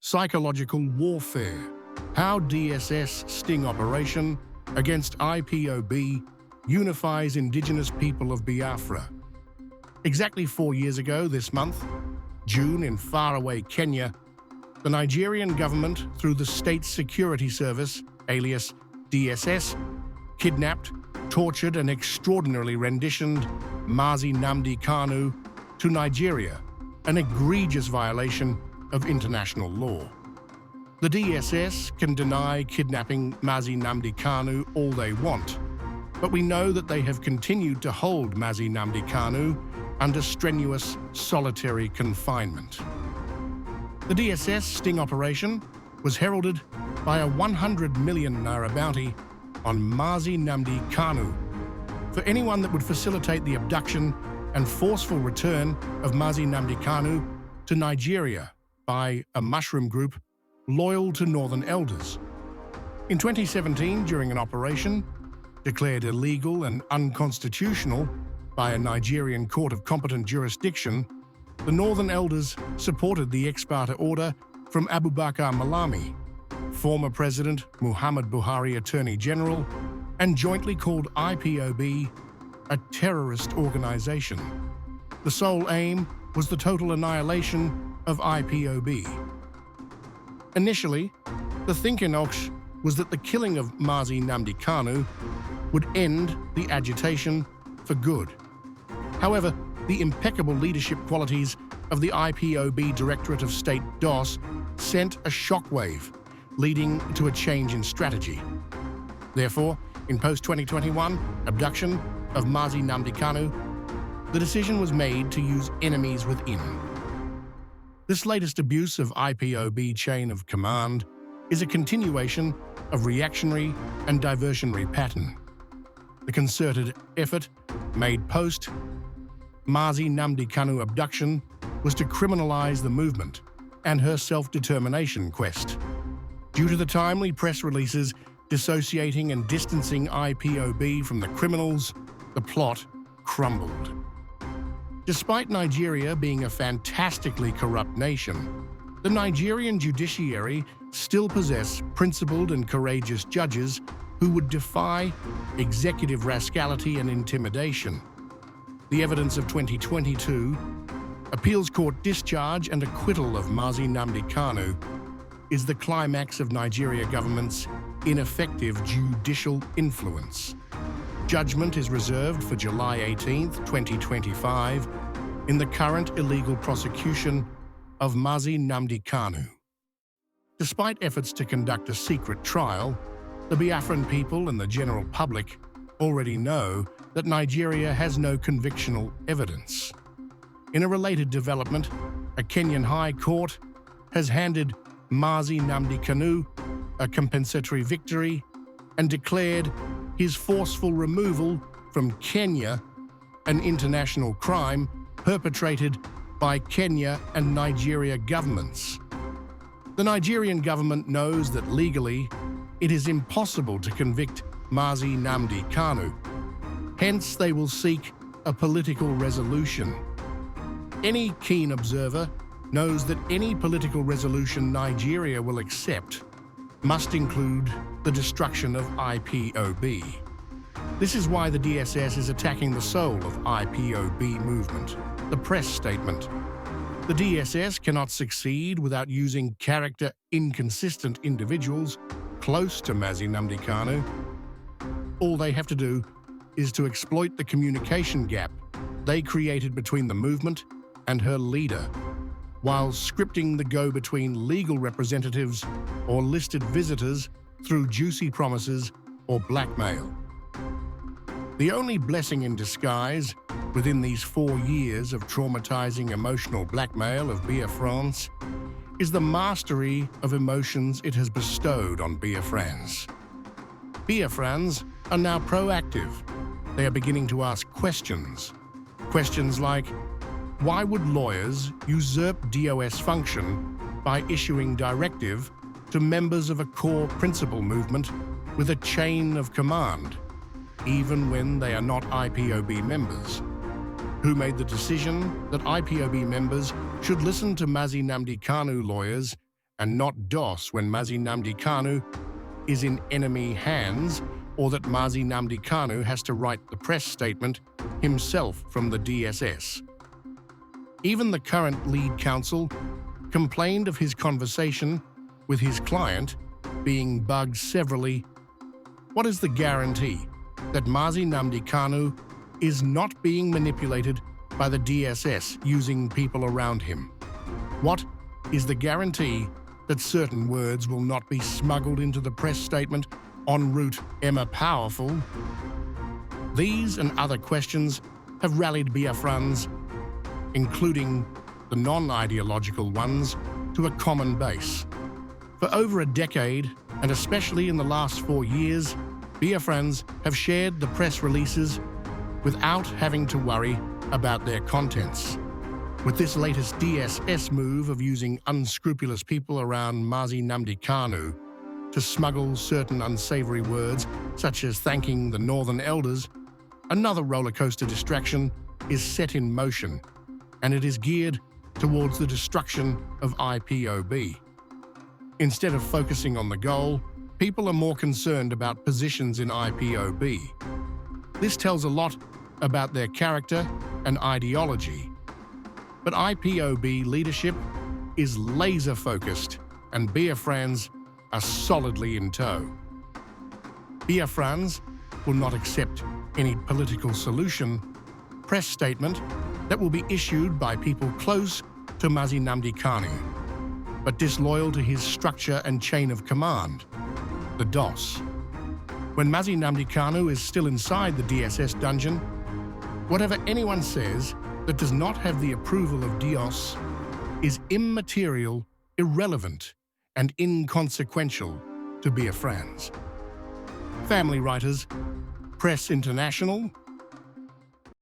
Psychological warfare. How DSS sting operation against IPOB unifies Indigenous people of Biafra. Exactly 4 years ago this month, June, in faraway Kenya, the Nigerian government, through the State Security Service, alias DSS, kidnapped, tortured and extraordinarily renditioned Mazi Nnamdi Kanu to Nigeria, an egregious violation of international law. The DSS can deny kidnapping Mazi Nnamdi Kanu all they want, but we know that they have continued to hold Mazi Nnamdi Kanu under strenuous solitary confinement. The DSS sting operation was heralded by a 100 million naira bounty on Mazi Nnamdi Kanu for anyone that would facilitate the abduction and forceful return of Mazi Nnamdi Kanu to Nigeria by a mushroom group loyal to Northern Elders. In 2017, during an operation declared illegal and unconstitutional by a Nigerian court of competent jurisdiction, the Northern Elders supported the ex parte order from Abubakar Malami, former President Muhammad Buhari Attorney General, and jointly called IPOB a terrorist organization. The sole aim was the total annihilation of IPOB. Initially, the thinking was that the killing of Mazi Nnamdi Kanu would end the agitation for good. However, the impeccable leadership qualities of the IPOB Directorate of State DOS sent a shockwave, leading to a change in strategy. Therefore, in post-2021 abduction of Mazi Nnamdi Kanu, the decision was made to use enemies within. This latest abuse of IPOB chain of command is a continuation of reactionary and diversionary pattern. The concerted effort made post Mazi Nnamdi Kanu abduction was to criminalize the movement and her self-determination quest. Due to the timely press releases dissociating and distancing IPOB from the criminals, the plot crumbled. Despite Nigeria being a fantastically corrupt nation, the Nigerian judiciary still possess principled and courageous judges who would defy executive rascality and intimidation. The evidence of 2022 appeals court discharge and acquittal of Mazi Nnamdi Kanu is the climax of Nigeria government's ineffective judicial influence. Judgment is reserved for July 18, 2025, in the current illegal prosecution of Mazi Nnamdi Kanu. Despite efforts to conduct a secret trial, the Biafran people and the general public already know that Nigeria has no convictional evidence. In a related development, a Kenyan High Court has handed Mazi Nnamdi Kanu a compensatory victory and declared his forceful removal from Kenya an international crime perpetrated by Kenya and Nigeria governments. The Nigerian government knows that legally it is impossible to convict Mazi Nnamdi Kanu. Hence, they will seek a political resolution. Any keen observer knows that any political resolution Nigeria will accept must include the destruction of IPOB. This is why the DSS is attacking the soul of IPOB movement. The press statement. The DSS cannot succeed without using character-inconsistent individuals close to Mazi Nnamdi Kanu. All they have to do is to exploit the communication gap they created between the movement and her leader, while scripting the go-between legal representatives or listed visitors through juicy promises or blackmail. The only blessing in disguise within these 4 years of traumatizing emotional blackmail of Biafrans is the mastery of emotions it has bestowed on Biafrans. Biafrans are now proactive. They are beginning to ask questions. Questions like, why would lawyers usurp DOS function by issuing directive to members of a core principle movement with a chain of command, even when they are not IPOB members? Who made the decision that IPOB members should listen to Mazi Nnamdi Kanu lawyers and not DOS when Mazi Nnamdi Kanu is in enemy hands, or that Mazi Nnamdi Kanu has to write the press statement himself from the DSS. Even the current lead counsel complained of his conversation with his client being bugged severally. What is the guarantee that Mazi Nnamdi Kanu is not being manipulated by the DSS using people around him? What is the guarantee that certain words will not be smuggled into the press statement en route Emma Powerful? These and other questions have rallied Biafrans, including the non-ideological ones, to a common base. For over a decade, and especially in the last 4 years, Biafrans have shared the press releases without having to worry about their contents. With this latest DSS move of using unscrupulous people around Mazi Nnamdi Kanu to smuggle certain unsavory words, such as thanking the Northern Elders, another rollercoaster distraction is set in motion, and it is geared towards the destruction of IPOB. Instead of focusing on the goal, people are more concerned about positions in IPOB. This tells a lot about their character and ideology. But IPOB leadership is laser-focused, and Biafrans are solidly in tow. Biafrans will not accept any political solution, press statement that will be issued by people close to Mazi Nnamdi Kanu, but disloyal to his structure and chain of command, the DOS. When Mazi Nnamdi Kanu is still inside the DSS dungeon, whatever anyone says that does not have the approval of DOS is immaterial, irrelevant, and inconsequential to Biafrans. Family writers, Press International,